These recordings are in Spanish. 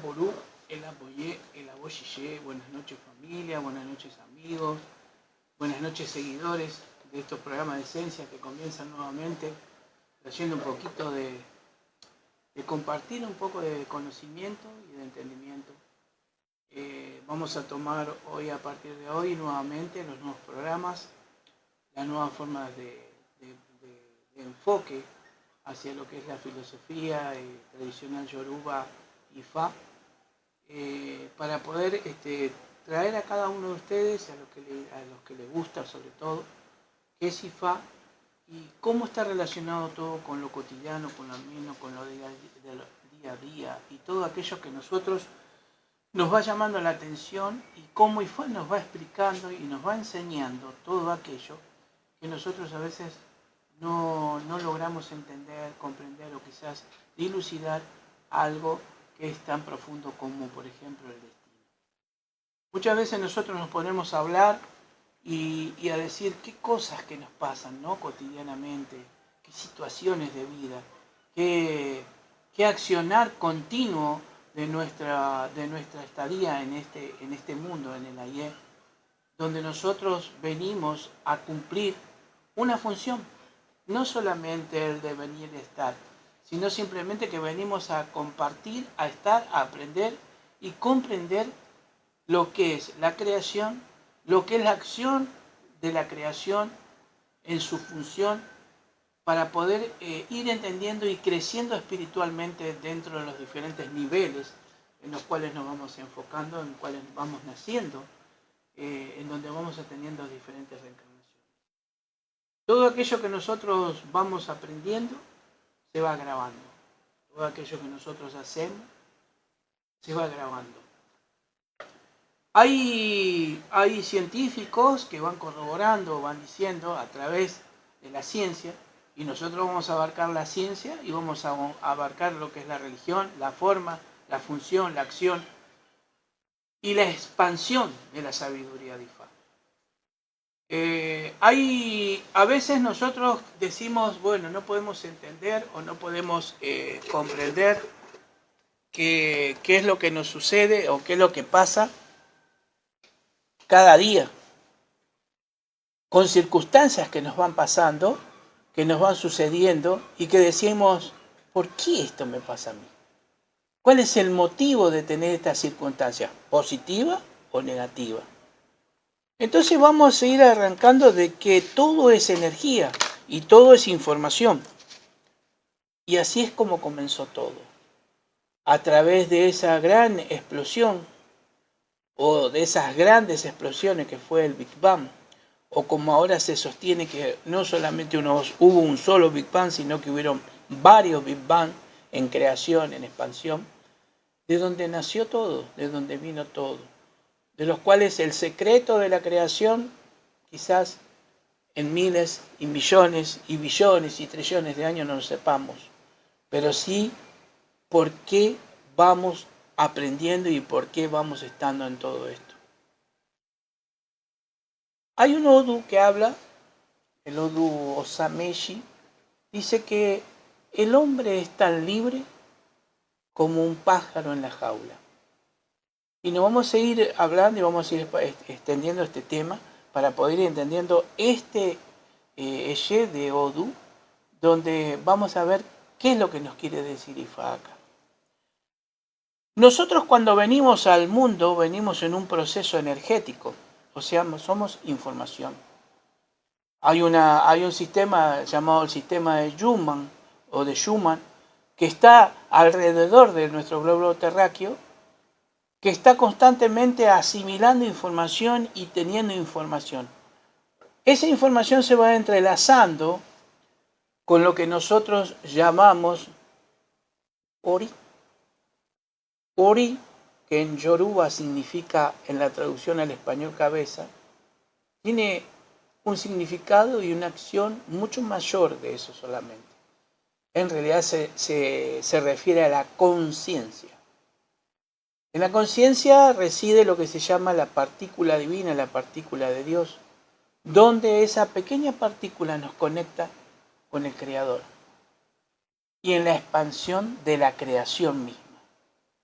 Porú, el Apoyé, el Aboyillé, buenas noches familia, buenas noches amigos, buenas noches seguidores de estos programas de esencia que comienzan nuevamente, trayendo un poquito de compartir un poco de conocimiento y de entendimiento. Vamos a tomar hoy, a partir de hoy, nuevamente los nuevos programas, las nuevas formas de enfoque hacia lo que es la filosofía tradicional Yoruba y Fa, para poder traer a cada uno de ustedes, a los que les gusta sobre todo, qué es Ifá y cómo está relacionado todo con lo cotidiano, con lo ameno, con lo día a día y todo aquello que nosotros nos va llamando la atención y cómo Ifá nos va explicando y nos va enseñando todo aquello que nosotros a veces no logramos entender, comprender o quizás dilucidar algo que es tan profundo como, por ejemplo, el destino. Muchas veces nosotros nos ponemos a hablar y a decir qué cosas que nos pasan, ¿no? Cotidianamente, qué situaciones de vida, qué accionar continuo de nuestra estadía en este mundo, en el ayer, donde nosotros venimos a cumplir una función, no solamente el de venir y estar, sino simplemente que venimos a compartir, a estar, a aprender y comprender lo que es la creación, lo que es la acción de la creación en su función, para poder ir entendiendo y creciendo espiritualmente dentro de los diferentes niveles en los cuales nos vamos enfocando, en los cuales vamos naciendo, en donde vamos teniendo diferentes reencarnaciones. Todo aquello que nosotros vamos aprendiendo se va grabando. Todo aquello que nosotros hacemos se va grabando. Hay científicos que van corroborando, van diciendo a través de la ciencia, y nosotros vamos a abarcar la ciencia y vamos a abarcar lo que es la religión, la forma, la función, la acción y la expansión de la sabiduría de Ifá. A veces nosotros decimos, bueno, no podemos entender o no podemos comprender qué es lo que nos sucede o qué es lo que pasa cada día, con circunstancias que nos van pasando, que nos van sucediendo y que decimos, ¿por qué esto me pasa a mí? ¿Cuál es el motivo de tener esta circunstancia? ¿Positiva o negativa? Entonces vamos a ir arrancando de que todo es energía y todo es información. Y así es como comenzó todo. A través de esa gran explosión, o de esas grandes explosiones que fue el Big Bang, o como ahora se sostiene que no solamente hubo un solo Big Bang, sino que hubieron varios Big Bang en creación, en expansión, de donde nació todo, de donde vino todo, de los cuales el secreto de la creación quizás en miles y millones y billones y trillones de años no lo sepamos, pero sí por qué vamos aprendiendo y por qué vamos estando en todo esto. Hay un Odu que habla, el Odu Osameshi, dice que el hombre es tan libre como un pájaro en la jaula. Y nos vamos a ir hablando y vamos a ir extendiendo este tema para poder ir entendiendo este Eye de Odu, donde vamos a ver qué es lo que nos quiere decir Ifá acá. Nosotros cuando venimos al mundo venimos en un proceso energético, o sea, somos información. Hay un sistema llamado el sistema de Schumann o de Schumann que está alrededor de nuestro globo terráqueo, que está constantemente asimilando información y teniendo información. Esa información se va entrelazando con lo que nosotros llamamos Ori. Ori, que en Yoruba significa, en la traducción al español, cabeza, tiene un significado y una acción mucho mayor de eso solamente. En realidad se refiere a la conciencia. En la conciencia reside lo que se llama la partícula divina, la partícula de Dios, donde esa pequeña partícula nos conecta con el Creador y en la expansión de la creación misma.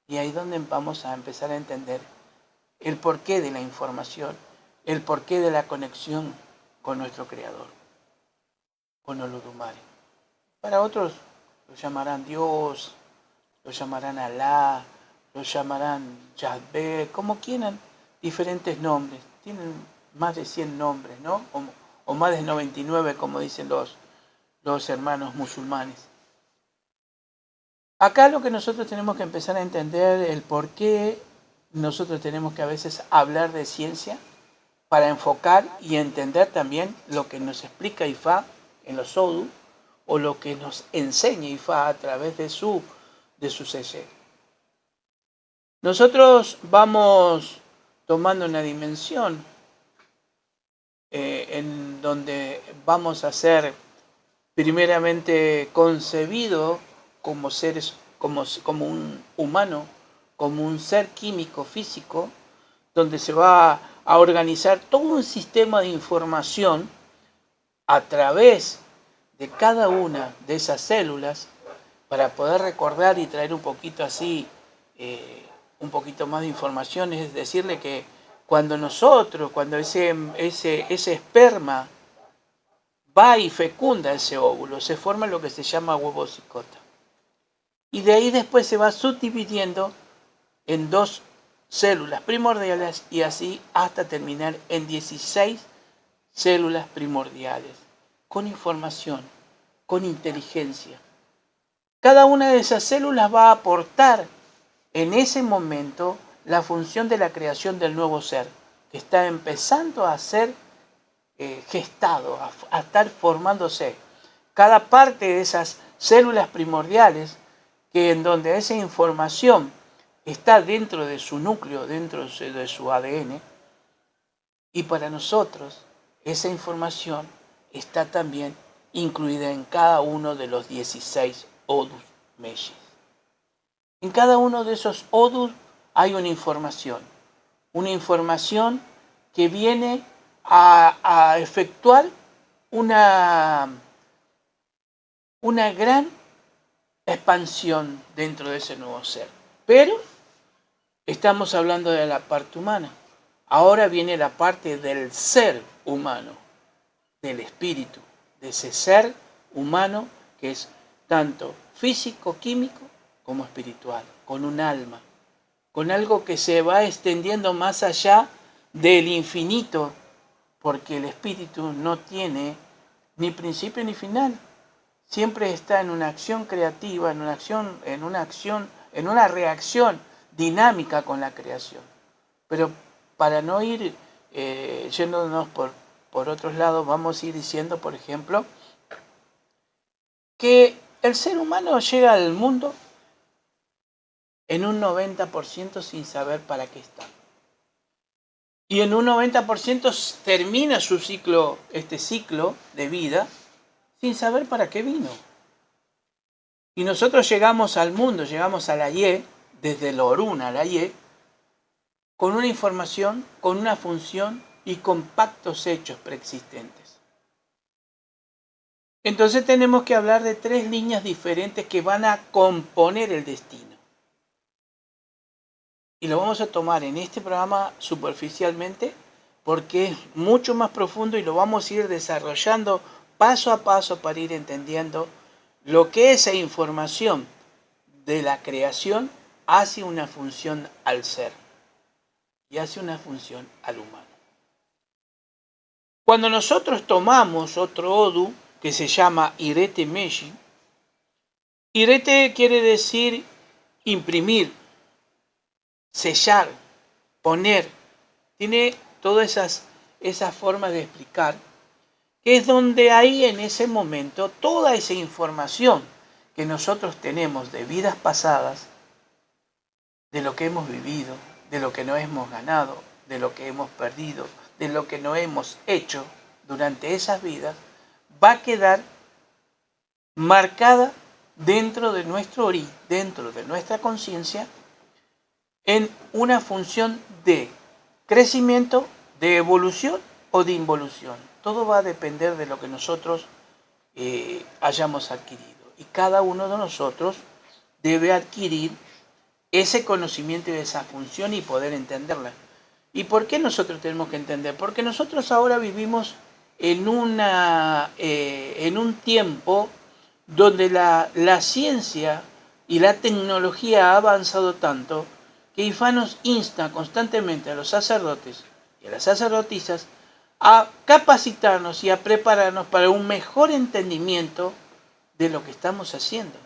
Y ahí es donde vamos a empezar a entender el porqué de la información, el porqué de la conexión con nuestro Creador, con Olodumare. Para otros lo llamarán Dios, lo llamarán Alá, lo llamarán Yahvé, como quieran, diferentes nombres. Tienen más de 100 nombres, ¿no? O más de 99, como dicen los hermanos musulmanes. Acá lo que nosotros tenemos que empezar a entender el por qué nosotros tenemos que a veces hablar de ciencia para enfocar y entender también lo que nos explica Ifá en los Odu o lo que nos enseña Ifá a través de su sello. Nosotros vamos tomando una dimensión en donde vamos a ser primeramente concebido como seres, como un humano, como un ser químico, físico, donde se va a organizar todo un sistema de información a través de cada una de esas células para poder recordar y traer un poquito así, un poquito más de información, es decirle que cuando ese esperma va y fecunda ese óvulo, se forma lo que se llama huevo cicota. Y de ahí después se va subdividiendo en 2 células primordiales y así hasta terminar en 16 células primordiales, con información, con inteligencia. Cada una de esas células va a aportar en ese momento la función de la creación del nuevo ser, que está empezando a ser gestado, a estar formándose. Cada parte de esas células primordiales, que en donde esa información está dentro de su núcleo, dentro de su ADN, y para nosotros esa información está también incluida en cada uno de los 16 Odus Meshis. En cada uno de esos Odus hay una información que viene a efectuar una gran expansión dentro de ese nuevo ser. Pero estamos hablando de la parte humana. Ahora viene la parte del ser humano, del espíritu, de ese ser humano que es tanto físico, químico, como espiritual, con un alma, con algo que se va extendiendo más allá del infinito, porque el espíritu no tiene ni principio ni final. Siempre está en una acción creativa, en una reacción dinámica con la creación. Pero para no ir yéndonos por otros lados, vamos a ir diciendo, por ejemplo, que el ser humano llega al mundo en un 90% sin saber para qué está. Y en un 90% termina su ciclo, este ciclo de vida, sin saber para qué vino. Y nosotros llegamos al mundo, llegamos a la Ye, desde el Orún a la Ye, con una información, con una función y con pactos hechos preexistentes. Entonces tenemos que hablar de 3 líneas diferentes que van a componer el destino. Y lo vamos a tomar en este programa superficialmente porque es mucho más profundo y lo vamos a ir desarrollando paso a paso para ir entendiendo lo que esa información de la creación hace una función al ser y hace una función al humano. Cuando nosotros tomamos otro Odu que se llama Irete Meshi, Irete quiere decir imprimir, sellar, poner, tiene todas esas formas de explicar, que es donde hay en ese momento toda esa información que nosotros tenemos de vidas pasadas, de lo que hemos vivido, de lo que no hemos ganado, de lo que hemos perdido, de lo que no hemos hecho durante esas vidas, va a quedar marcada dentro de nuestro dentro de nuestra conciencia, en una función de crecimiento, de evolución o de involución. Todo va a depender de lo que nosotros hayamos adquirido. Y cada uno de nosotros debe adquirir ese conocimiento y esa función y poder entenderla. ¿Y por qué nosotros tenemos que entender? Porque nosotros ahora vivimos en un tiempo donde la ciencia y la tecnología ha avanzado tanto que IFA nos insta constantemente a los sacerdotes y a las sacerdotisas a capacitarnos y a prepararnos para un mejor entendimiento de lo que estamos haciendo,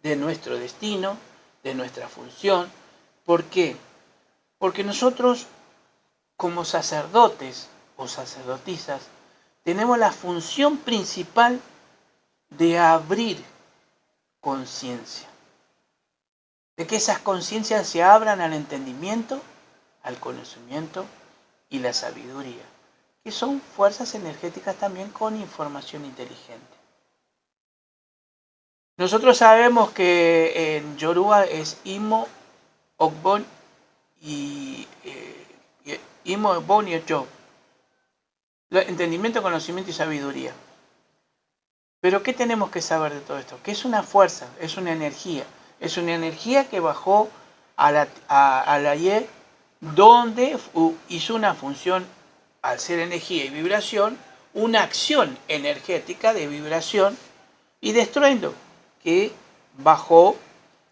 de nuestro destino, de nuestra función. ¿Por qué? Porque nosotros, como sacerdotes o sacerdotisas, tenemos la función principal de abrir conciencia, de que esas conciencias se abran al entendimiento, al conocimiento y la sabiduría, que son fuerzas energéticas también con información inteligente. Nosotros sabemos que en Yoruba es Imo, Ogbon y Imo, Ogbon y Ocho. Entendimiento, conocimiento y sabiduría. Pero ¿qué tenemos que saber de todo esto? Que es una fuerza, es una energía. Es una energía que bajó a la Ye, donde hizo una función, al ser energía y vibración, una acción energética de vibración y de estruendo, que bajó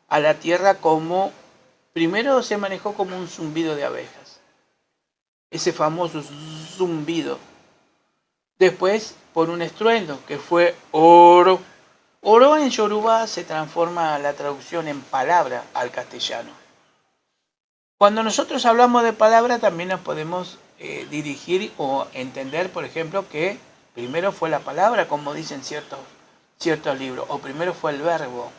a la tierra como, primero se manejó como un zumbido de abejas, ese famoso zumbido. Después por un estruendo, que fue oro. Oro en Yoruba se transforma la traducción en palabra al castellano. Cuando nosotros hablamos de palabra también nos podemos dirigir o entender, por ejemplo, que primero fue la palabra, como dicen ciertos libros, o primero fue el verbo,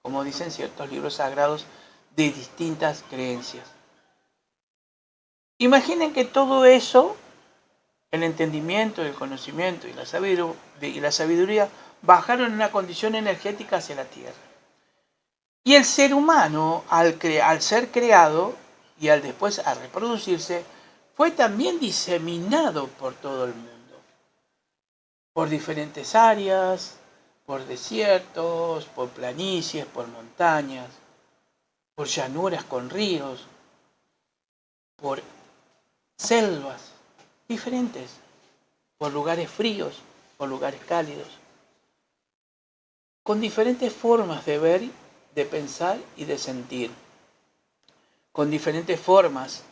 como dicen ciertos libros sagrados de distintas creencias. Imaginen que todo eso, el entendimiento, el conocimiento y la sabiduría bajaron en una condición energética hacia la Tierra. Y el ser humano, al ser creado y al después a reproducirse, fue también diseminado por todo el mundo, por diferentes áreas, por desiertos, por planicies, por montañas, por llanuras con ríos, por selvas diferentes, por lugares fríos, por lugares cálidos, con diferentes formas de ver, de pensar y de sentir, con diferentes formas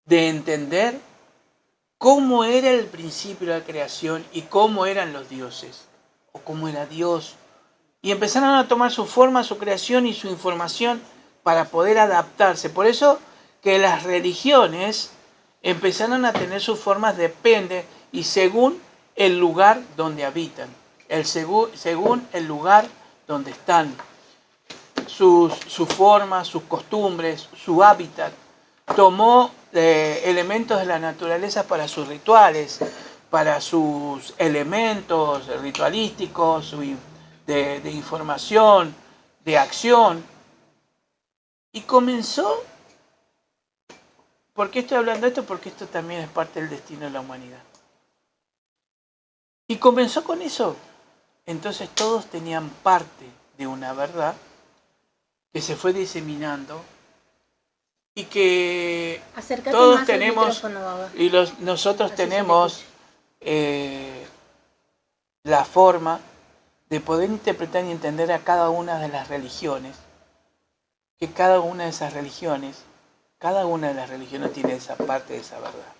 de entender cómo era el principio de la creación y cómo eran los dioses, o cómo era Dios. Y empezaron a tomar su forma, su creación y su información para poder adaptarse. Por eso que las religiones empezaron a tener sus formas, depende y según el lugar donde habitan, según el lugar donde están, sus formas, sus costumbres, su hábitat. Tomó elementos de la naturaleza para sus rituales, para sus elementos ritualísticos, de información, de acción. Y comenzó, ¿por qué estoy hablando de esto? Porque esto también es parte del destino de la humanidad. Y comenzó con eso. Entonces todos tenían parte de una verdad que se fue diseminando y que Acércate todos más tenemos, al micrófono, y nosotros así tenemos la forma de poder interpretar y entender a cada una de las religiones, que cada una de esas religiones, cada una de las religiones tiene esa parte de esa verdad,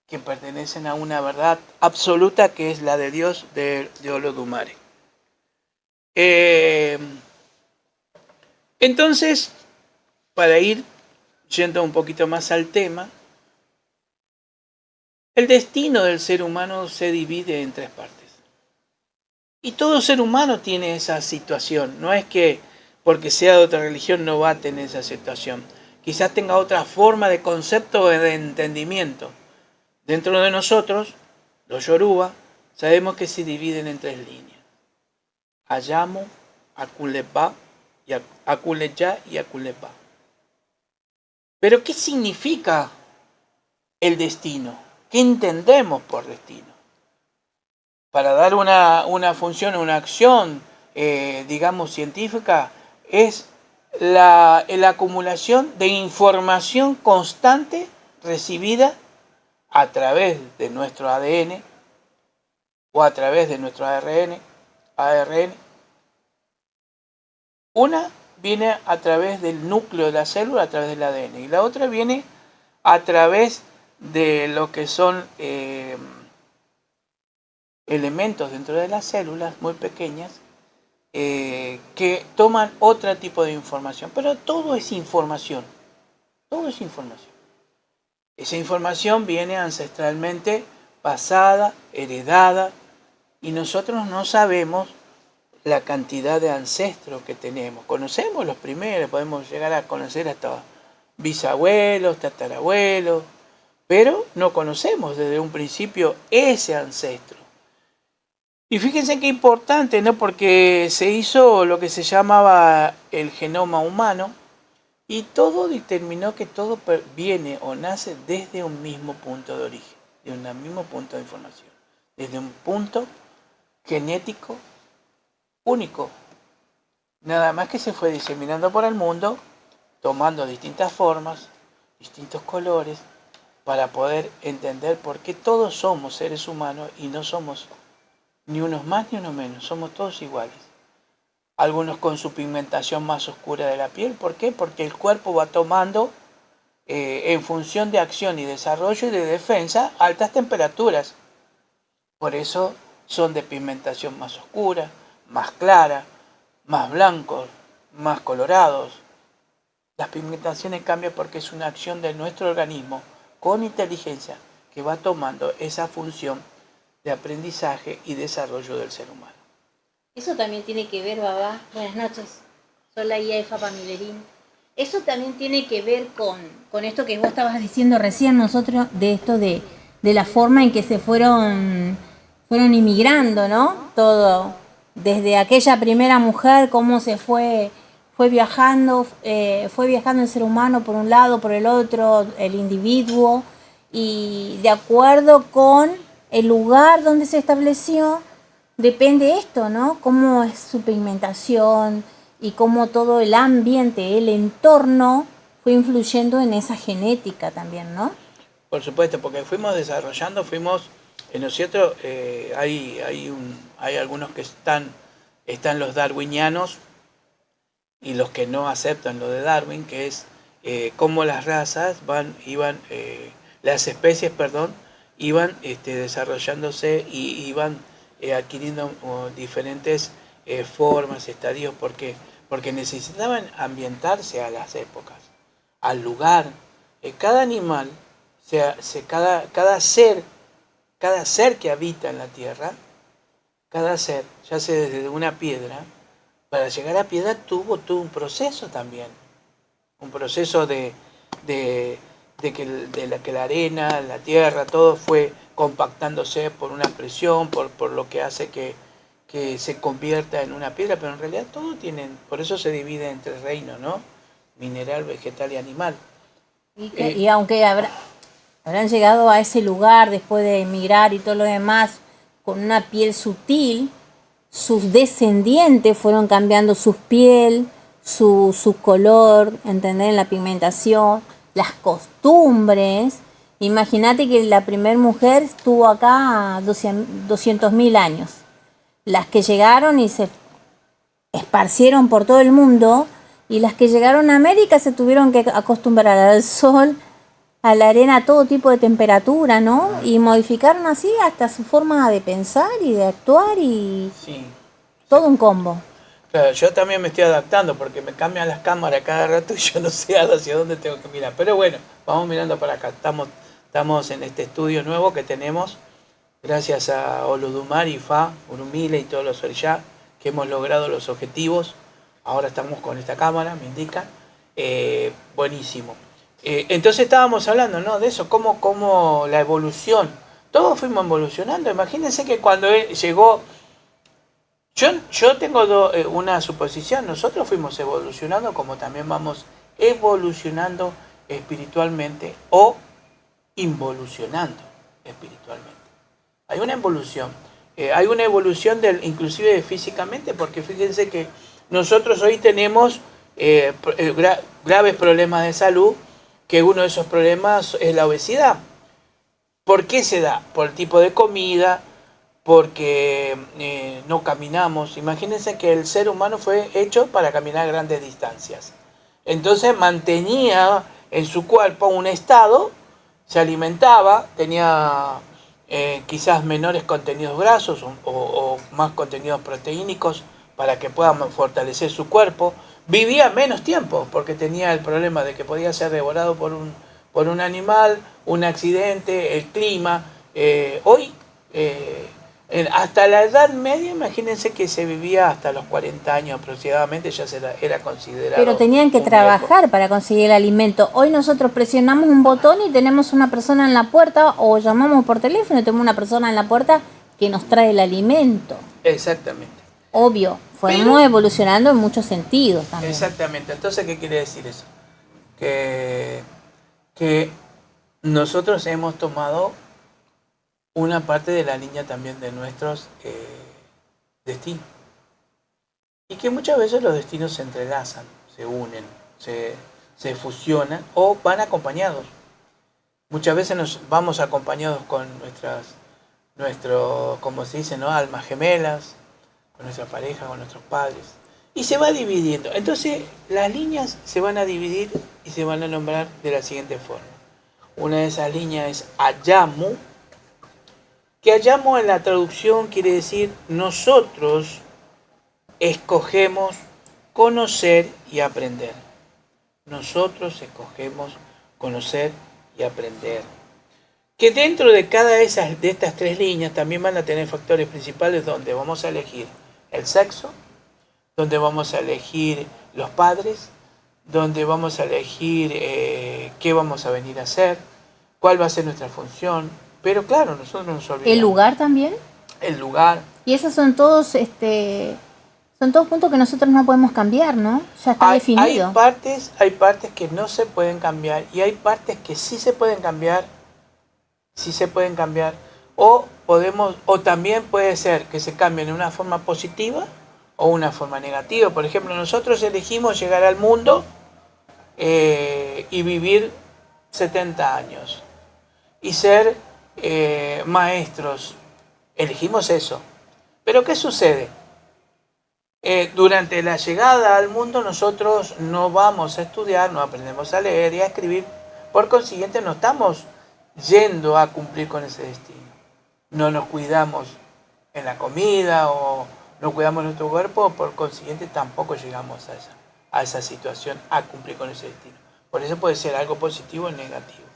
que pertenecen a una verdad absoluta que es la de Dios de Olodumare. Entonces, para ir yendo un poquito más al tema, el destino del ser humano se divide en tres partes. Y todo ser humano tiene esa situación. No es que porque sea de otra religión no va a tener esa situación. Quizás tenga otra forma de concepto o de entendimiento. Dentro de nosotros, los yoruba, sabemos que se dividen en tres líneas. Ayamo, Akuleba, Akuleya y Akuleba. Pero ¿qué significa el destino? ¿Qué entendemos por destino? Para dar una función, una acción, digamos, científica, es la acumulación de información constante recibida a través de nuestro ADN o a través de nuestro ARN. Una viene a través del núcleo de la célula, a través del ADN, y la otra viene a través de lo que son elementos dentro de las células muy pequeñas que toman otro tipo de información, pero todo es información, todo es información. Esa información viene ancestralmente pasada, heredada, y nosotros no sabemos la cantidad de ancestros que tenemos. Conocemos los primeros, podemos llegar a conocer hasta bisabuelos, tatarabuelos, pero no conocemos desde un principio ese ancestro. Y fíjense qué importante, ¿no? Porque se hizo lo que se llamaba el genoma humano y todo determinó que todo viene o nace desde un mismo punto de origen, de un mismo punto de información, desde un punto genético único. Nada más que se fue diseminando por el mundo, tomando distintas formas, distintos colores, para poder entender por qué todos somos seres humanos y no somos ni unos más ni unos menos, somos todos iguales. Algunos con su pigmentación más oscura de la piel, ¿por qué? Porque el cuerpo va tomando, en función de acción y desarrollo y de defensa, altas temperaturas. Por eso son de pigmentación más oscura, más clara, más blancos, más colorados. Las pigmentaciones cambian porque es una acción de nuestro organismo con inteligencia que va tomando esa función de aprendizaje y desarrollo del ser humano. Eso también tiene que ver, Babá. Buenas noches. Soy la IAEFA Pamilerín. Eso también tiene que ver con esto que vos estabas diciendo recién, nosotros, de esto de la forma en que se fueron inmigrando, ¿no? Todo, desde aquella primera mujer, cómo se fue viajando el ser humano por un lado, por el otro, el individuo, y de acuerdo con el lugar donde se estableció, depende esto, ¿no? Cómo es su pigmentación y cómo todo el ambiente, el entorno, fue influyendo en esa genética también, ¿no? Por supuesto, porque fuimos desarrollando, ¿no es cierto? Hay algunos que están los darwinianos y los que no aceptan lo de Darwin, que es cómo las razas las especies, iban desarrollándose y iban adquiriendo diferentes formas, estadios, porque necesitaban ambientarse a las épocas, al lugar. Cada animal, cada ser que habita en la tierra, cada ser, ya sea desde una piedra, para llegar a piedra tuvo un proceso también, un proceso de que la arena, la tierra, todo fue compactándose por una presión, por lo que hace que se convierta en una piedra, pero en realidad todo por eso se divide en tres reinos, ¿no? Mineral, vegetal y animal. Y aunque habrán llegado a ese lugar después de emigrar y todo lo demás, con una piel sutil, sus descendientes fueron cambiando su piel, su color, ¿entendés? La pigmentación, las costumbres. Imagínate que la primera mujer estuvo acá 200.000 años. Las que llegaron y se esparcieron por todo el mundo, y las que llegaron a América se tuvieron que acostumbrar al sol, a la arena, a todo tipo de temperatura, ¿no? Y modificaron así hasta su forma de pensar y de actuar y sí, todo un combo. Claro, yo también me estoy adaptando porque me cambian las cámaras cada rato y yo no sé hacia dónde tengo que mirar. Pero bueno, vamos mirando para acá. Estamos en este estudio nuevo que tenemos, gracias a Oludumare y Fa, Urumile y todos los orishá, que hemos logrado los objetivos. Ahora estamos con esta cámara, me indica. Buenísimo. Entonces estábamos hablando, ¿no?, de eso, cómo la evolución. Todos fuimos evolucionando. Imagínense que cuando él llegó... Yo tengo una suposición. Nosotros fuimos evolucionando como también vamos evolucionando espiritualmente o involucionando espiritualmente. Hay una evolución. Hay una evolución inclusive físicamente, porque fíjense que nosotros hoy tenemos graves problemas de salud, que uno de esos problemas es la obesidad. ¿Por qué se da? Por el tipo de comida, porque no caminamos. Imagínense que el ser humano fue hecho para caminar grandes distancias. Entonces mantenía en su cuerpo un estado, se alimentaba, tenía quizás menores contenidos grasos o más contenidos proteínicos para que pueda fortalecer su cuerpo. Vivía menos tiempo porque tenía el problema de que podía ser devorado por un animal, un accidente, el clima. Hoy, hasta la Edad Media, imagínense que se vivía hasta los 40 años aproximadamente, ya era considerado. Pero tenían que trabajar para conseguir el alimento. Hoy nosotros presionamos un botón y tenemos una persona en la puerta, o llamamos por teléfono y tenemos una persona en la puerta que nos trae el alimento. Exactamente. Obvio, fuimos evolucionando en muchos sentidos también. Exactamente. Entonces, ¿qué quiere decir eso? Que nosotros hemos tomado una parte de la línea también de nuestros destinos. Y que muchas veces los destinos se entrelazan, se unen, se fusionan o van acompañados. Muchas veces nos vamos acompañados con como se dice, ¿no?, almas gemelas, con nuestra pareja, con nuestros padres. Y se va dividiendo. Entonces las líneas se van a dividir y se van a nombrar de la siguiente forma. Una de esas líneas es Ayamu, que Ayamu en la traducción quiere decir nosotros escogemos conocer y aprender. Nosotros escogemos conocer y aprender. Que dentro de cada de estas tres líneas también van a tener factores principales donde vamos a elegir el sexo, donde vamos a elegir los padres, donde vamos a elegir qué vamos a venir a hacer, cuál va a ser nuestra función. Pero claro, nosotros nos olvidamos. ¿El lugar también? El lugar. Y esos son todos puntos que nosotros no podemos cambiar, ¿no? Ya está definido. Hay partes que no se pueden cambiar y hay partes que sí se pueden cambiar. O también puede ser que se cambien de una forma positiva o una forma negativa. Por ejemplo, nosotros elegimos llegar al mundo y vivir 70 años y ser maestros. Elegimos eso. Pero ¿qué sucede? Durante la llegada al mundo nosotros no vamos a estudiar, no aprendemos a leer y a escribir. Por consiguiente no estamos yendo a cumplir con ese destino. No nos cuidamos en la comida o no cuidamos nuestro cuerpo, por consiguiente tampoco llegamos a esa situación, a cumplir con ese destino. Por eso puede ser algo positivo o negativo.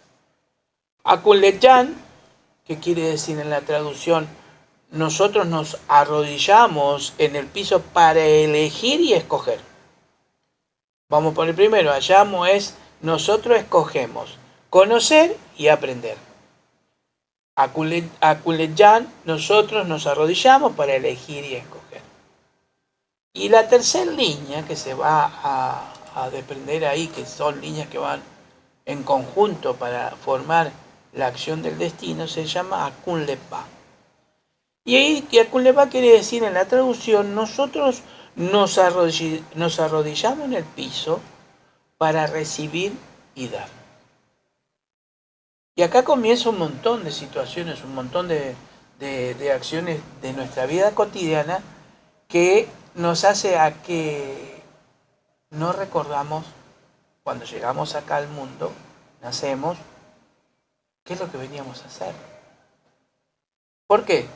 Akunleyan, que quiere decir en la traducción, nosotros nos arrodillamos en el piso para elegir y escoger. Vamos por el primero. Ayamo es nosotros escogemos conocer y aprender. Akunleyan, nosotros nos arrodillamos para elegir y escoger. Y la tercera línea que se va a desprender ahí, que son líneas que van en conjunto para formar la acción del destino, se llama Akunlepa. Y ahí Akunlepa quiere decir en la traducción, nosotros nos arrodillamos en el piso para recibir y dar. Y acá comienza un montón de situaciones, un montón de acciones de nuestra vida cotidiana que nos hace a que no recordamos cuando llegamos acá al mundo, nacemos, qué es lo que veníamos a hacer. ¿Por qué?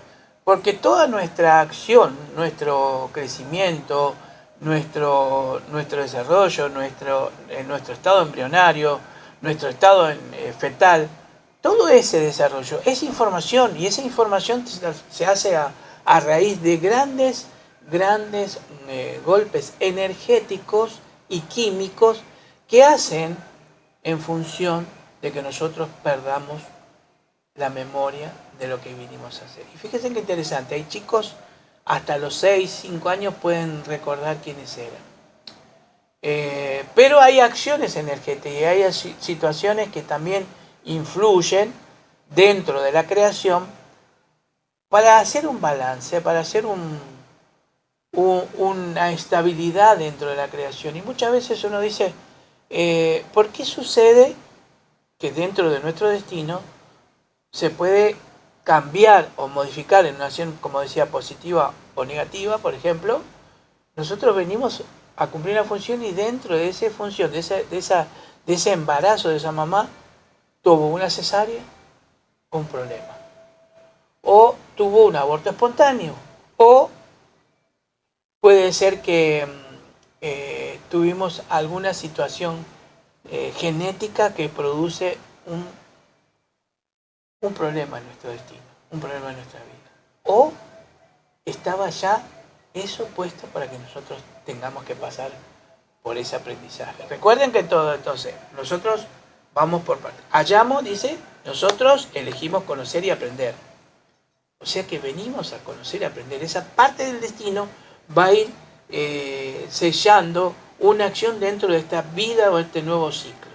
Porque toda nuestra acción, nuestro crecimiento, nuestro desarrollo, nuestro estado embrionario, nuestro estado fetal, todo ese desarrollo es información, y esa información se hace a raíz de grandes golpes energéticos y químicos que hacen en función de que nosotros perdamos la memoria de lo que vinimos a hacer. Y fíjense qué interesante, hay chicos hasta los 6, 5 años pueden recordar quiénes eran. Pero hay acciones energéticas y hay situaciones que también influyen dentro de la creación para hacer un balance, para hacer una estabilidad dentro de la creación. Y muchas veces uno dice, ¿por qué sucede que dentro de nuestro destino se puede cambiar o modificar en una acción, como decía, positiva o negativa? Por ejemplo, nosotros venimos a cumplir una función y dentro de esa función, de ese embarazo de esa mamá, tuvo una cesárea, un problema. O tuvo un aborto espontáneo. O puede ser que tuvimos alguna situación genética que produce un problema en nuestro destino, un problema en nuestra vida. O estaba ya eso puesto para que nosotros tengamos que pasar por ese aprendizaje. Recuerden que todo, entonces, nosotros vamos por partes. Hayamo dice, nosotros elegimos conocer y aprender. O sea que venimos a conocer y aprender. Esa parte del destino va a ir sellando una acción dentro de esta vida o este nuevo ciclo.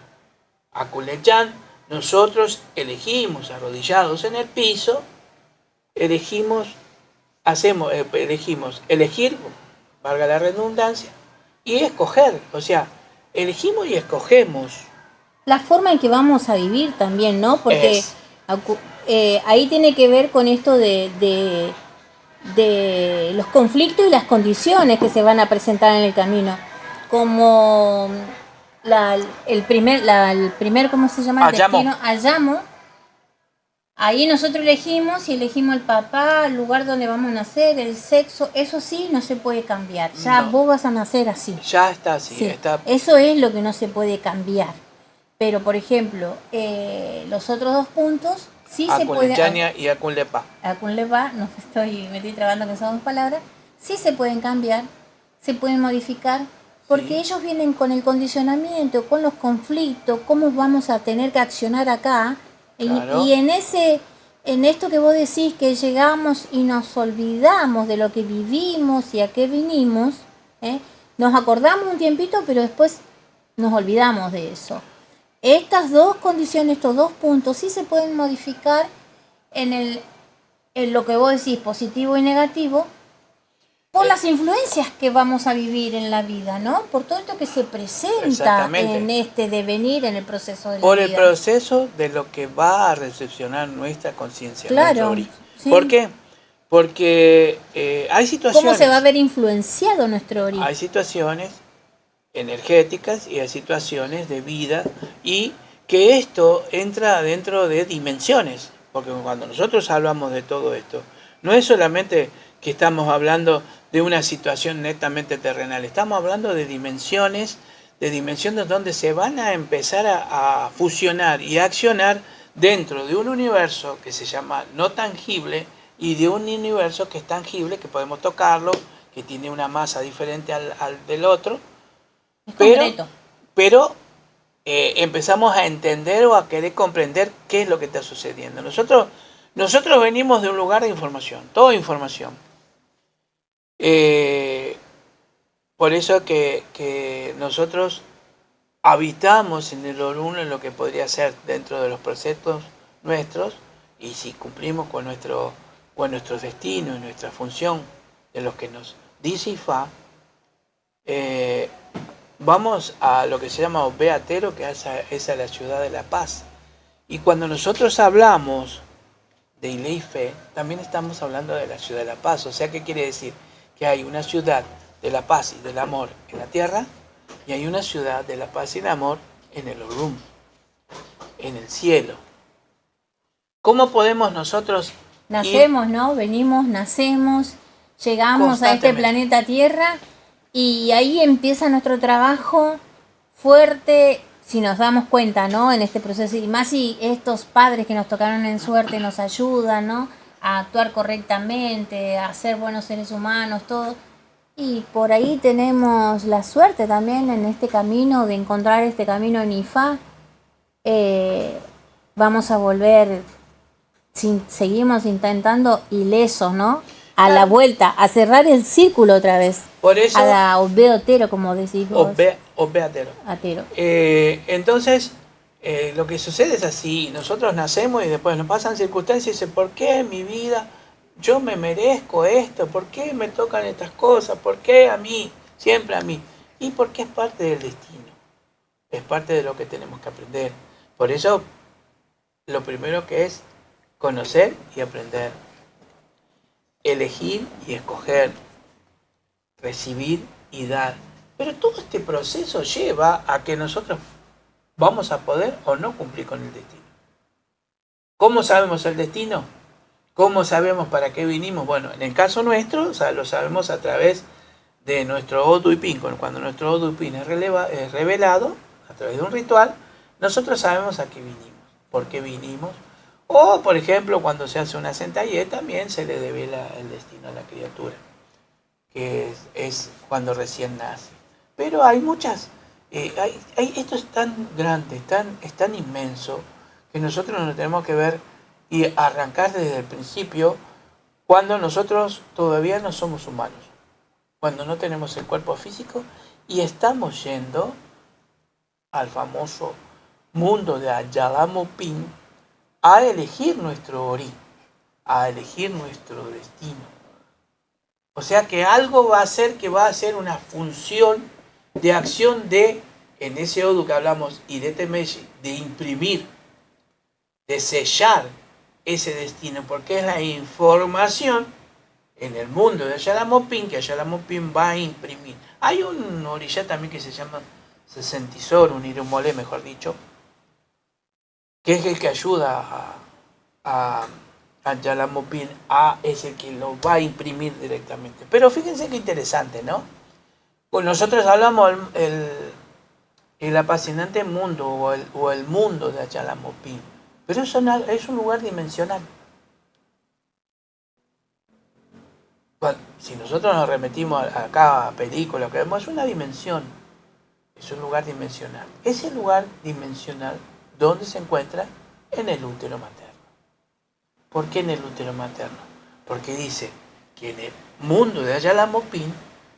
Akuleyán, nosotros elegimos arrodillados en el piso, elegimos elegir, valga la redundancia, y escoger. O sea, elegimos y escogemos. La forma en que vamos a vivir también, ¿no? Porque ahí tiene que ver con esto de los conflictos y las condiciones que se van a presentar en el camino. Como el primer, ¿cómo se llama? El destino, Hayamo. Ahí nosotros elegimos el papá, el lugar donde vamos a nacer, el sexo. Eso sí no se puede cambiar. Ya no. Vos vas a nacer así. Ya está así. Sí. Está... Eso es lo que no se puede cambiar. Pero, por ejemplo, los otros dos puntos sí se pueden... y Akunlepa. Akunlepa, me estoy trabando que son dos palabras. Sí se pueden cambiar, se pueden modificar, porque ellos vienen con el condicionamiento, con los conflictos, cómo vamos a tener que accionar acá. Claro. Y en esto que vos decís, que llegamos y nos olvidamos de lo que vivimos y a qué vinimos, nos acordamos un tiempito, pero después nos olvidamos de eso. Estas dos condiciones, estos dos puntos, sí se pueden modificar en lo que vos decís, positivo y negativo, por las influencias que vamos a vivir en la vida, ¿no? Por todo esto que se presenta en este devenir, en el proceso de la vida. Por el proceso de lo que va a recepcionar nuestra conciencia. Claro. Sí. ¿Por qué? Porque hay situaciones... ¿Cómo se va a ver influenciado nuestro origen? Hay situaciones energéticas y hay situaciones de vida, y que esto entra dentro de dimensiones, porque cuando nosotros hablamos de todo esto, no es solamente que estamos hablando de una situación netamente terrenal, estamos hablando de dimensiones donde se van a empezar a fusionar y a accionar dentro de un universo que se llama no tangible y de un universo que es tangible, que podemos tocarlo, que tiene una masa diferente al del otro. Pero empezamos a entender o a querer comprender qué es lo que está sucediendo. Nosotros venimos de un lugar de información, toda información. Por eso que nosotros habitamos en el Orún, en lo que podría ser dentro de los preceptos nuestros, y si cumplimos con nuestro destino y nuestra función de lo que nos dice Ifá, vamos a lo que se llama Beatero, que es a la ciudad de la paz. Y cuando nosotros hablamos de Ileife, también estamos hablando de la ciudad de la paz. O sea, ¿qué quiere decir? Que hay una ciudad de la paz y del amor en la tierra, y hay una ciudad de la paz y del amor en el Orún, en el cielo. ¿Cómo podemos nosotros nacemos, ¿no? Venimos, nacemos, llegamos a este planeta Tierra, Y ahí empieza nuestro trabajo fuerte, si nos damos cuenta, ¿no? En este proceso, y más si estos padres que nos tocaron en suerte nos ayudan, ¿no? A actuar correctamente, a ser buenos seres humanos, todo. Y por ahí tenemos la suerte también en este camino, de encontrar este camino en IFA. Vamos a volver, seguimos intentando ilesos, ¿no? A la vuelta, a cerrar el círculo otra vez. Por eso, a la Obeotero, como decís vos. Obeatero. Atero. Entonces, lo que sucede es así. Nosotros nacemos y después nos pasan circunstancias y dicen, ¿por qué en mi vida yo me merezco esto? ¿Por qué me tocan estas cosas? ¿Por qué a mí? Siempre a mí. Y porque es parte del destino. Es parte de lo que tenemos que aprender. Por eso, lo primero que es conocer y aprender. Elegir y escoger. Recibir y dar. Pero todo este proceso lleva a que nosotros vamos a poder o no cumplir con el destino. ¿Cómo sabemos el destino? ¿Cómo sabemos para qué vinimos? Bueno, en el caso nuestro, o sea, lo sabemos a través de nuestro Oduipin. Cuando nuestro Oduipin es revelado a través de un ritual, nosotros sabemos a qué vinimos, por qué vinimos. O, por ejemplo, cuando se hace una Sentayé, también se le devela el destino a la criatura, que es cuando recién nace. Pero hay muchas, esto es tan grande, es tan inmenso, que nosotros nos tenemos que ver y arrancar desde el principio, cuando nosotros todavía no somos humanos, cuando no tenemos el cuerpo físico y estamos yendo al famoso mundo de Ayalamopin a elegir nuestro ori, a elegir nuestro destino. O sea que algo va a hacer que va a ser una función de acción de, en ese Odu que hablamos, y de Temeshi, de imprimir, de sellar ese destino, porque es la información en el mundo de Ayalamopin, que Ayalamopin va a imprimir. Hay un orilla también que se llama Sesentisor, un irumolé, mejor dicho, que es el que ayuda a Ayalamopin, es el que lo va a imprimir directamente. Pero fíjense qué interesante, ¿no? Pues nosotros hablamos el apasionante mundo o el mundo de Ayalamopin, pero es un lugar dimensional. Si nosotros nos remitimos a cada película que vemos, es una dimensión, es un lugar dimensional. Ese lugar dimensional, ¿dónde se encuentra? En el útero materno. ¿Por qué en el útero materno? Porque dice que en el mundo de Ayalamopin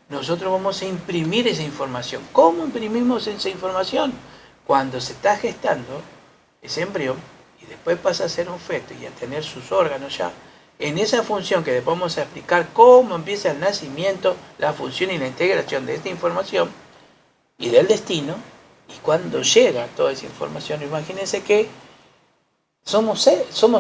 nosotros vamos a imprimir esa información. ¿Cómo imprimimos esa información? Cuando se está gestando ese embrión y después pasa a ser un feto y a tener sus órganos ya, en esa función que después vamos a explicar cómo empieza el nacimiento, la función y la integración de esta información y del destino, y cuando llega toda esa información, imagínense que somos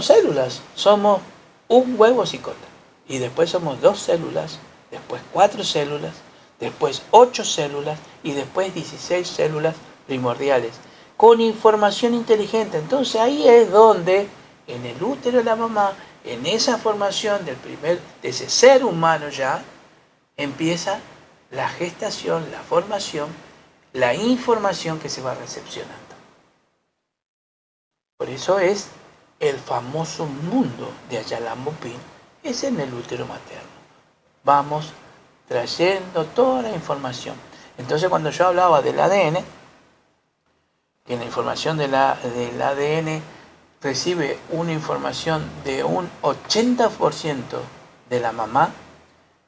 células, somos un huevo cicota, y después somos 2 células, después 4 células, después 8 células y después 16 células primordiales, con información inteligente. Entonces ahí es donde, en el útero de la mamá, en esa formación de ese ser humano ya, empieza la gestación, la formación, la información que se va recepcionando. Por eso es el famoso mundo de Ayalamopin, es en el útero materno. Vamos trayendo toda la información. Entonces cuando yo hablaba del ADN, que la información del ADN recibe una información de un 80% de la mamá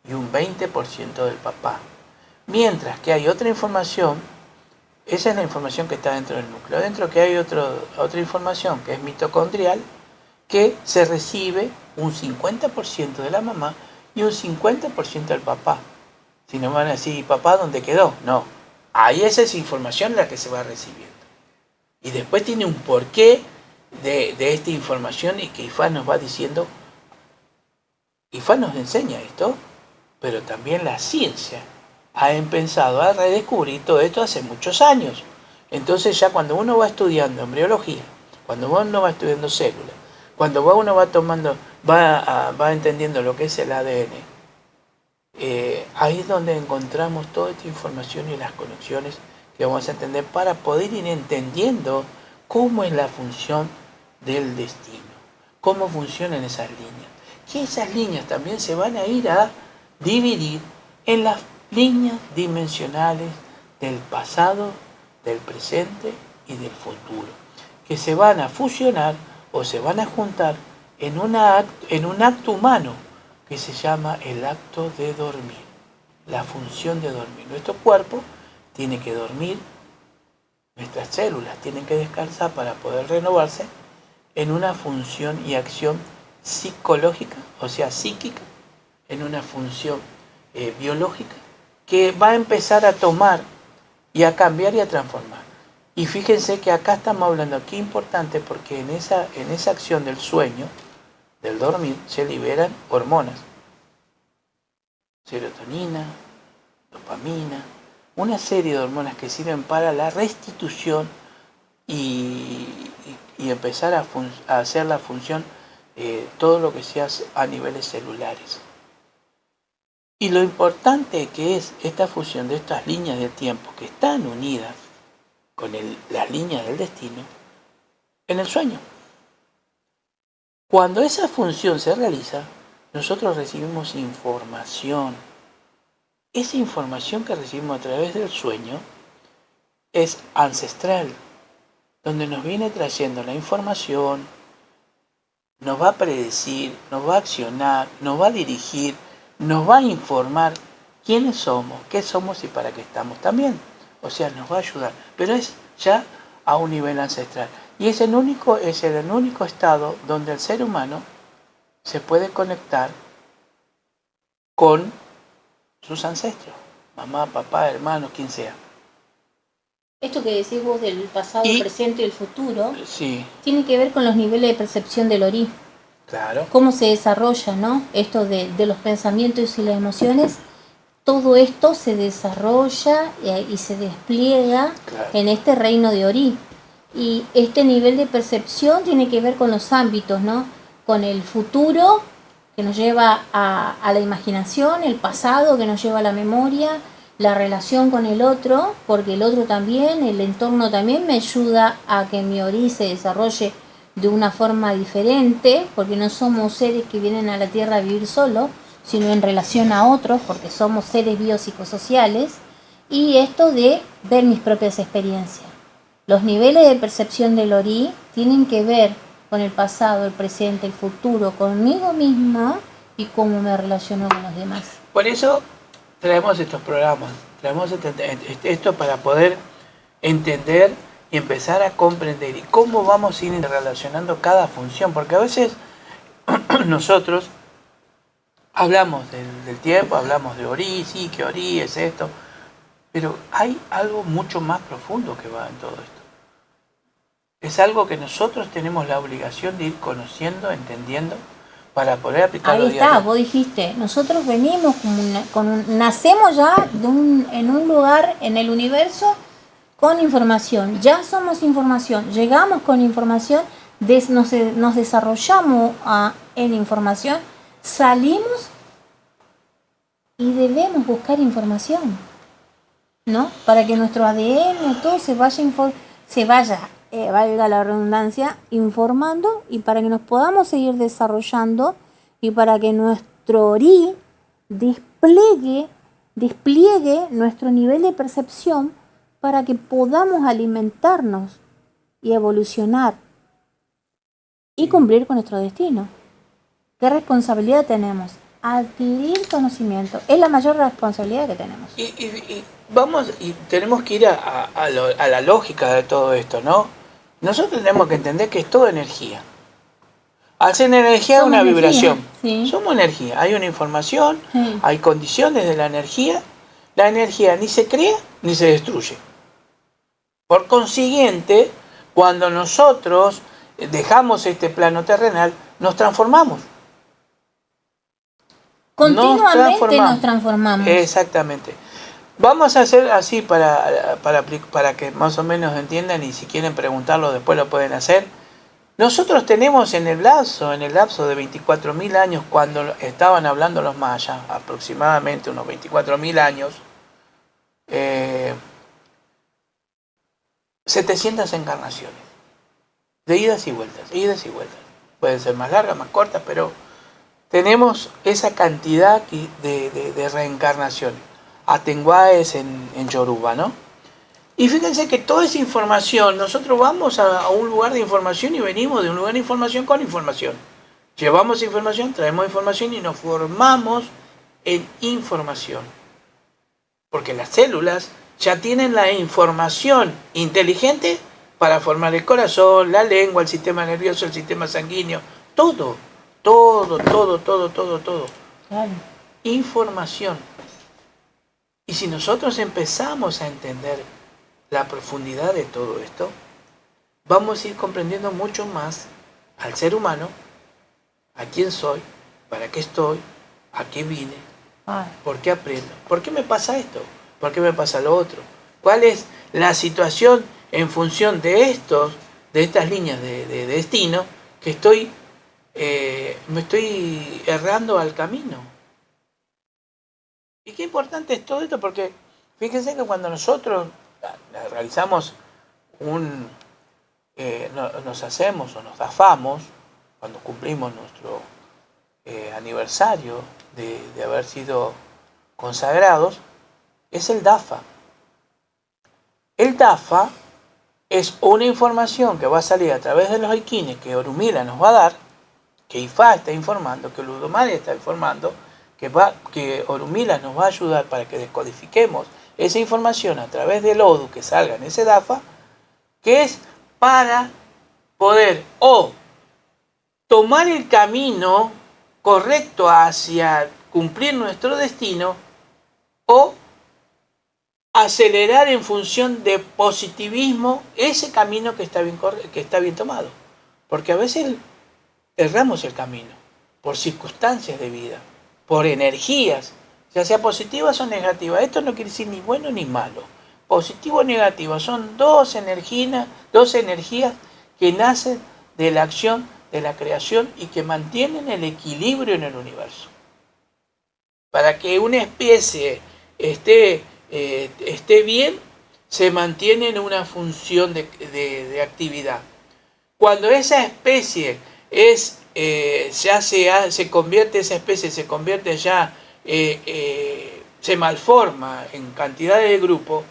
y un 20% del papá. Mientras que hay otra información, esa es la información que está dentro del núcleo. Dentro que hay otra información que es mitocondrial, que se recibe un 50% de la mamá y un 50% del papá. Si no me van a decir, ¿papá dónde quedó? No. Ahí esa es información la que se va recibiendo. Y después tiene un porqué de esta información y que IFA nos va diciendo. IFA nos enseña esto, pero también la ciencia ha empezado a redescubrir todo esto hace muchos años. Entonces ya cuando uno va estudiando embriología, cuando uno va estudiando células, cuando uno va entendiendo lo que es el ADN, ahí es donde encontramos toda esta información y las conexiones que vamos a entender para poder ir entendiendo cómo es la función del destino, cómo funcionan esas líneas. Que esas líneas también se van a ir a dividir en las líneas dimensionales del pasado, del presente y del futuro, que se van a fusionar o se van a juntar en un acto humano que se llama el acto de dormir, la función de dormir. Nuestro cuerpo tiene que dormir, nuestras células tienen que descansar para poder renovarse en una función y acción psicológica, o sea, psíquica, en una función biológica, que va a empezar a tomar y a cambiar y a transformar. Y fíjense que acá estamos hablando, qué importante, porque en esa acción del sueño, del dormir, se liberan hormonas, serotonina, dopamina, una serie de hormonas que sirven para la restitución y empezar a hacer la función, todo lo que se hace a niveles celulares. Y lo importante que es esta fusión de estas líneas de tiempo que están unidas con las líneas del destino en el sueño. Cuando esa función se realiza, nosotros recibimos información. Esa información que recibimos a través del sueño es ancestral, donde nos viene trayendo la información, nos va a predecir, nos va a accionar, nos va a dirigir, nos va a informar quiénes somos, qué somos y para qué estamos también. O sea, nos va a ayudar, pero es ya a un nivel ancestral. Y es el único estado donde el ser humano se puede conectar con sus ancestros, mamá, papá, hermano, quien sea. Esto que decís vos del pasado, el presente y el futuro, sí, tiene que ver con los niveles de percepción del Orí. Claro. Cómo se desarrolla, ¿no? Esto de los pensamientos y las emociones, todo esto se desarrolla y se despliega en este reino de Orí. Y este nivel de percepción tiene que ver con los ámbitos, ¿no? Con el futuro, que nos lleva a la imaginación, el pasado, que nos lleva a la memoria, la relación con el otro, porque el otro también, el entorno también me ayuda a que mi Orí se desarrolle de una forma diferente, porque no somos seres que vienen a la Tierra a vivir solo, sino en relación a otros, porque somos seres biopsicosociales, y esto de ver mis propias experiencias. Los niveles de percepción del Orí tienen que ver con el pasado, el presente, el futuro, conmigo misma y cómo me relaciono con los demás. Por eso traemos estos programas, traemos esto para poder entender y empezar a comprender y cómo vamos a ir relacionando cada función, porque a veces nosotros hablamos del tiempo, hablamos de Orí, sí, que Orí es esto, pero hay algo mucho más profundo que va en todo esto. Es algo que nosotros tenemos la obligación de ir conociendo, entendiendo, para poder aplicarlo. Ahí está, vos dijiste, nosotros venimos nacemos ya en un lugar en el universo con información, ya somos información, llegamos con información, nos desarrollamos en información, salimos y debemos buscar información, ¿no? Para que nuestro ADN, todo se vaya, valga la redundancia, informando y para que nos podamos seguir desarrollando y para que nuestro Orí despliegue nuestro nivel de percepción para que podamos alimentarnos y evolucionar y cumplir con nuestro destino. ¿Qué responsabilidad tenemos? Adquirir conocimiento. Es la mayor responsabilidad que tenemos. Y tenemos que ir a la lógica de todo esto, ¿no? Nosotros tenemos que entender que es todo energía. Al ser energía, una vibración. Sí. Somos energía. Hay una información, sí. Hay condiciones de la energía. La energía ni se crea ni se destruye. Por consiguiente, cuando nosotros dejamos este plano terrenal, nos transformamos. Continuamente nos transformamos. Exactamente. Vamos a hacer así para que más o menos entiendan y si quieren preguntarlo después lo pueden hacer. Nosotros tenemos en el lapso de 24.000 años, cuando estaban hablando los mayas, aproximadamente unos 24.000 años, 700 encarnaciones, de idas y vueltas, idas y vueltas. Pueden ser más largas, más cortas, pero tenemos esa cantidad de reencarnaciones. Atenguá es en Yoruba, ¿no? Y fíjense que toda esa información, nosotros vamos a un lugar de información y venimos de un lugar de información con información. Llevamos información, traemos información y nos formamos en información. Porque las células ya tienen la información inteligente para formar el corazón, la lengua, el sistema nervioso, el sistema sanguíneo, todo. Claro. Información. Y si nosotros empezamos a entender la profundidad de todo esto, vamos a ir comprendiendo mucho más al ser humano, a quién soy, para qué estoy, a qué vine, por qué aprendo, por qué me pasa esto, por qué me pasa lo otro, cuál es la situación en función de estas líneas de destino que me estoy errando al camino. Y qué importante es todo esto, porque fíjense que cuando nosotros realizamos nos hacemos o nos dafamos, cuando cumplimos nuestro aniversario de haber sido consagrados, es el DAFA. El DAFA es una información que va a salir a través de los aikines que Orunmila nos va a dar, que Ifá está informando, que Ludomare está informando, que Orunmila nos va a ayudar para que descodifiquemos esa información a través del Odu que salga en ese DAFA, que es para poder o tomar el camino correcto hacia cumplir nuestro destino o acelerar en función de positivismo ese camino que está bien tomado. Porque a veces erramos el camino por circunstancias de vida, por energías, ya sea positivas o negativas. Esto no quiere decir ni bueno ni malo. Positivo o negativo son dos energías que nacen de la acción, de la creación y que mantienen el equilibrio en el universo. Para que una especie esté bien, se mantiene en una función de actividad. Cuando esa especie se convierte ya, se malforma en cantidades de grupos,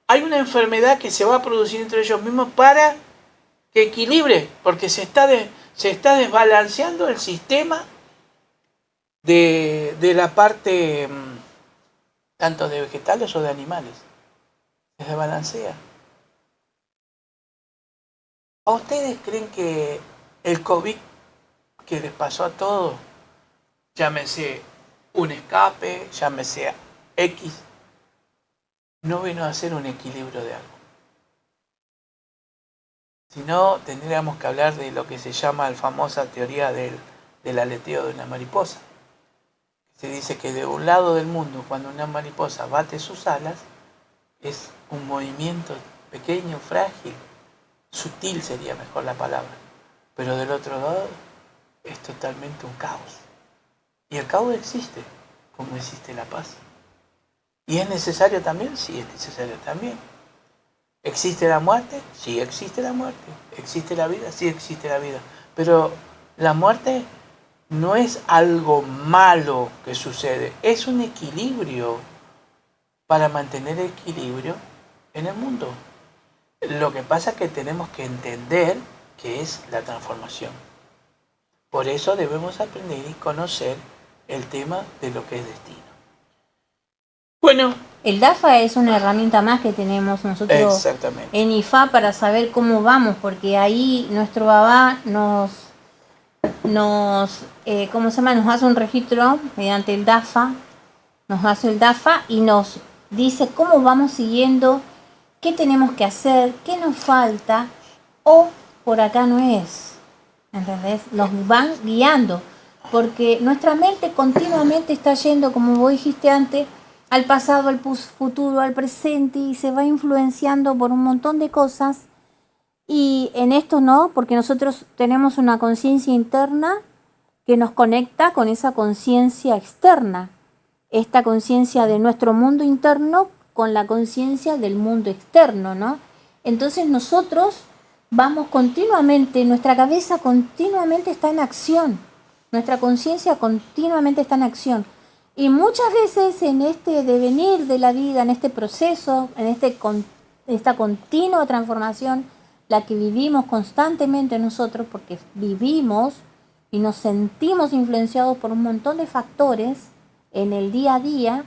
hay una enfermedad que se va a producir entre ellos mismos para que equilibre, porque se está desbalanceando el sistema de la parte tanto de vegetales o de animales. Se desbalancea. ¿A ustedes creen que el COVID que les pasó a todos, llámese un escape, llámese X, no vino a ser un equilibrio de algo? Si no, tendríamos que hablar de lo que se llama la famosa teoría del aleteo de una mariposa. Se dice que de un lado del mundo, cuando una mariposa bate sus alas, es un movimiento pequeño, frágil, sutil sería mejor la palabra. Pero del otro lado es totalmente un caos. Y el caos existe, como existe la paz. ¿Y es necesario también? Sí, es necesario también. ¿Existe la muerte? Sí, existe la muerte. ¿Existe la vida? Sí, existe la vida. Pero la muerte no es algo malo que sucede, es un equilibrio para mantener el equilibrio en el mundo. Lo que pasa es que tenemos que entender qué es la transformación. Por eso debemos aprender y conocer el tema de lo que es destino. Bueno, el DAFA es una herramienta más que tenemos nosotros en Ifá para saber cómo vamos, porque ahí nuestro babá nos hace un registro mediante el DAFA, nos hace el DAFA y nos dice cómo vamos siguiendo, qué tenemos que hacer, qué nos falta, o por acá no es, ¿entendés? Nos van guiando, porque nuestra mente continuamente está yendo, como vos dijiste antes, al pasado, al futuro, al presente, y se va influenciando por un montón de cosas Y en esto no, porque nosotros tenemos una conciencia interna que nos conecta con esa conciencia externa. Esta conciencia de nuestro mundo interno con la conciencia del mundo externo, ¿no? Entonces nosotros vamos continuamente, nuestra cabeza continuamente está en acción, nuestra conciencia continuamente está en acción. Y muchas veces en este devenir de la vida, en este proceso, en esta continua transformación, la que vivimos constantemente nosotros, porque vivimos y nos sentimos influenciados por un montón de factores en el día a día,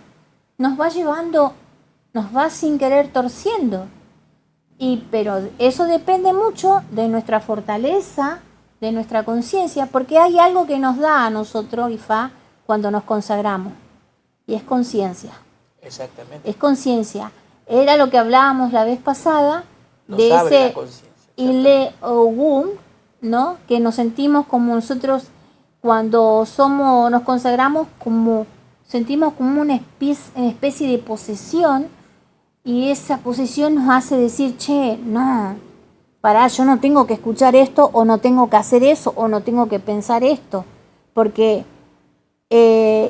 nos va llevando, nos va sin querer torciendo. Pero eso depende mucho de nuestra fortaleza, de nuestra conciencia, porque hay algo que nos da a nosotros, Ifá, cuando nos consagramos, y es conciencia. Exactamente. Es conciencia. Era lo que hablábamos la vez pasada, Nos de abre la ese conciencia. Ile Ogun, ¿no? Que nos sentimos como nosotros cuando nos consagramos, como sentimos como una especie de posesión, y esa posesión nos hace decir, che, no, pará, yo no tengo que escuchar esto, o no tengo que hacer eso, o no tengo que pensar esto, porque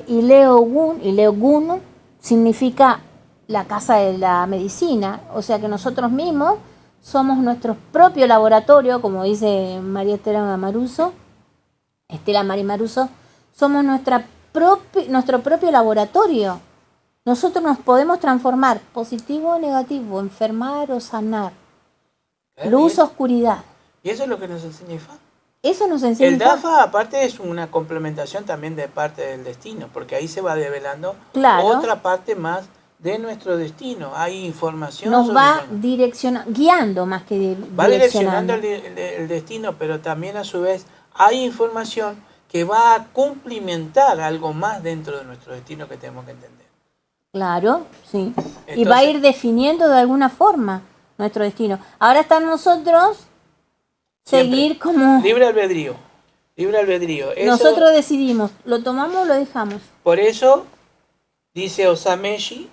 Ileogun significa la casa de la medicina, o sea que nosotros mismos somos nuestro propio laboratorio, como dice María Estela Maruso, somos nuestro propio laboratorio. Nosotros nos podemos transformar, positivo o negativo, enfermar o sanar, luz o oscuridad. Y eso es lo que nos enseña IFA. Eso nos enseña el DAFA, aparte, es una complementación también de parte del destino, porque ahí se va develando otra parte más de nuestro destino. Hay información. Nos va guiando más que va direccionando el destino, pero también a su vez hay información que va a cumplimentar algo más dentro de nuestro destino que tenemos que entender. Claro, sí. Entonces, y va a ir definiendo de alguna forma nuestro destino. Ahora está en nosotros seguir como... Libre albedrío. Libre albedrío. Eso, nosotros decidimos, ¿lo tomamos o lo dejamos? Por eso, dice Osameshi,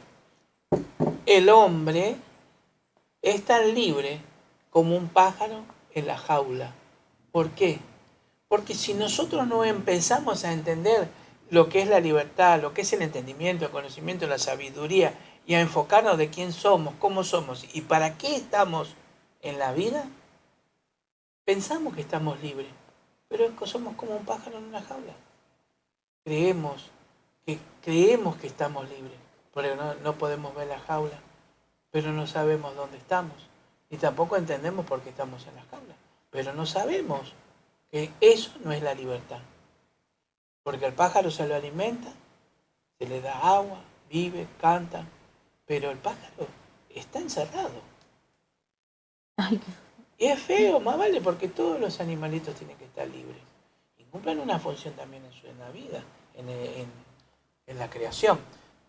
el hombre es tan libre como un pájaro en la jaula. ¿Por qué? Porque si nosotros no empezamos a entender lo que es la libertad, lo que es el entendimiento, el conocimiento, la sabiduría, y a enfocarnos de quién somos, cómo somos y para qué estamos en la vida, pensamos que estamos libres, pero somos como un pájaro en una jaula. Creemos que estamos libres, porque no podemos ver la jaula, pero no sabemos dónde estamos, y tampoco entendemos por qué estamos en la jaula, pero no sabemos que eso no es la libertad. Porque el pájaro se lo alimenta, se le da agua, vive, canta, pero el pájaro está encerrado. Ay, y es feo, más vale, porque todos los animalitos tienen que estar libres y cumplen una función también en la vida, en la creación.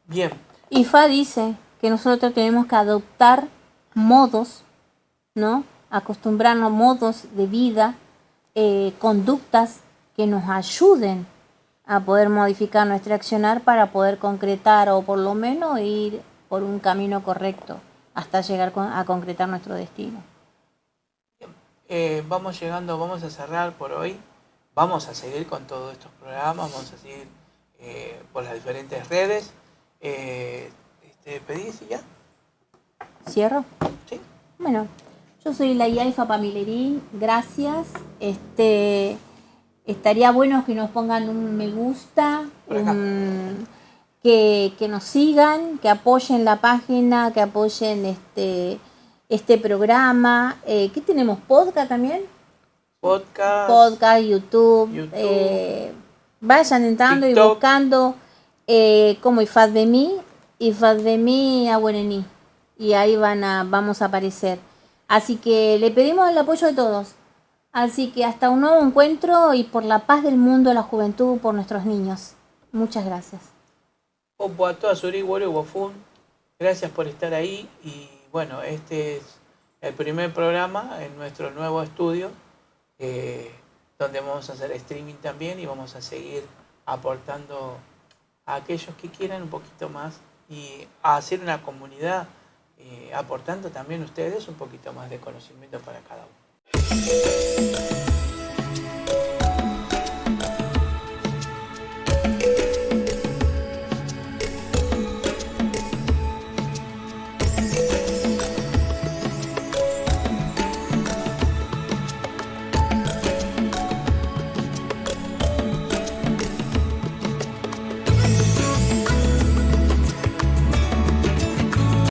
Bien. IFA dice que nosotros tenemos que adoptar modos, ¿no? Acostumbrarnos a modos de vida, conductas que nos ayuden a poder modificar nuestro accionar para poder concretar o por lo menos ir por un camino correcto hasta llegar a concretar nuestro destino. Vamos a cerrar por hoy. Vamos a seguir con todos estos programas, vamos a seguir por las diferentes redes. ¿Pedís ya? ¿Cierro? Sí. Bueno, yo soy la IFA Pamilerín, gracias. Estaría bueno que nos pongan un me gusta, que nos sigan, que apoyen la página, que apoyen este programa. ¿Qué tenemos? ¿Podcast también? Podcast, YouTube. Vayan entrando TikTok. Y buscando como Ifad de mí Abuenení. Y ahí vamos a aparecer. Así que le pedimos el apoyo de todos. Así que hasta un nuevo encuentro y por la paz del mundo, la juventud, por nuestros niños. Muchas gracias. Gracias por estar ahí. Y bueno, este es el primer programa en nuestro nuevo estudio, donde vamos a hacer streaming también y vamos a seguir aportando a aquellos que quieran un poquito más y a hacer una comunidad, aportando también ustedes un poquito más de conocimiento para cada uno.